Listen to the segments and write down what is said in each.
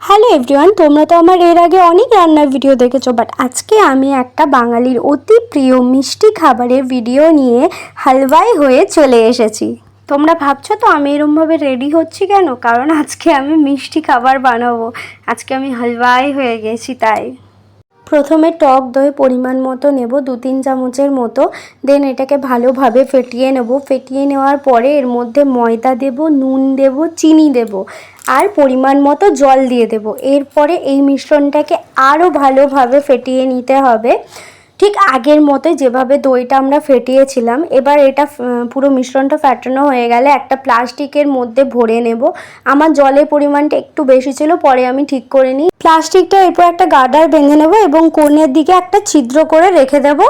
Hello everyone, তোমরা তো আমার এর আগে অনেক রান্নার ভিডিও দেখেছো, বাট আজকে আমি একটা বাঙালির অতি প্রিয় মিষ্টি খাবারের ভিডিও নিয়ে হালওয়াই হয়ে চলে এসেছি। তোমরা ভাবছো তো আমি এরমভাবে রেডি হচ্ছি কেন? কারণ আজকে আমি মিষ্টি খাবার বানাবো। আজকে আমি হালওয়াই হয়ে গেছি তাই। প্রথমে টক দই পরিমাণ মতো নেব, 2-3 চামচের মতো। দেন এটাকে ভালোভাবে ফেটিয়ে নেব। ফেটিয়ে নেওয়ার পরে এর মধ্যে ময়দা দেব, নুন দেব, চিনি দেব আর পরিমাণ মতো জল দিয়ে দেব। এরপরে এই মিশ্রণটাকে আরও ভালোভাবে ফেটিয়ে নিতে হবে, ঠিক আগের মতোই যেভাবে দইটা আমরা ফেটিয়েছিলাম। এবার এটা পুরো মিশ্রণটা ফেটানো হয়ে গেলে একটা প্লাস্টিকের মধ্যে ভরে নেব। আমার জলের পরিমাণটা একটু বেশি ছিল, পরে আমি ঠিক করে নিই। প্লাস্টিকটা এরপর একটা গার্ডার বেঁধে নেব এবং কোণের দিকে একটা ছিদ্র করে রেখে দেব।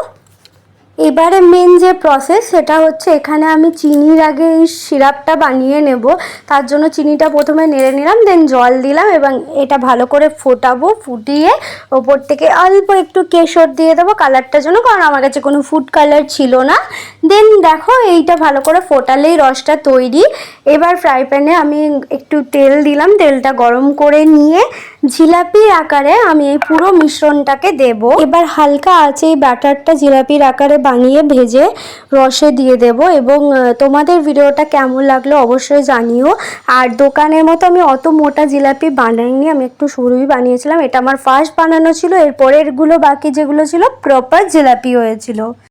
এবারে মেন যে প্রসেস সেটা হচ্ছে, এখানে আমি চিনির আগে এই সিরাপটা বানিয়ে নেব। তার জন্য চিনিটা প্রথমে নেড়ে নিলাম, দেন জল দিলাম এবং এটা ভালো করে ফোটাবো। ফুটিয়ে ওপর থেকে অল্প একটু কেশর দিয়ে দেবো কালারটার জন্য, কারণ আমার কাছে কোনো ফুড কালার ছিল না। দেন দেখো এইটা ভালো করে ফোটালেই রসটা তৈরি। এবার ফ্রাই প্যানে আমি একটু তেল দিলাম, তেলটা গরম করে নিয়ে জিলাপির আকারে আমি এই পুরো মিশ্রণটাকে দেব। এবার হালকা আছে এই ব্যাটারটা জিলাপির আকারে বানিয়ে ভেজে রসে দিয়ে দেব। এবং তোমাদের ভিডিওটা কেমন লাগলো অবশ্যই জানিও। আর দোকানের মতো আমি অত মোটা জিলাপি বানাইনি, আমি একটু সরুই বানিয়েছিলাম। এটা আমার ফার্স্ট বানানো ছিল, এরপরেরগুলো বাকি যেগুলো ছিল প্রপার জিলাপি হয়েছিল।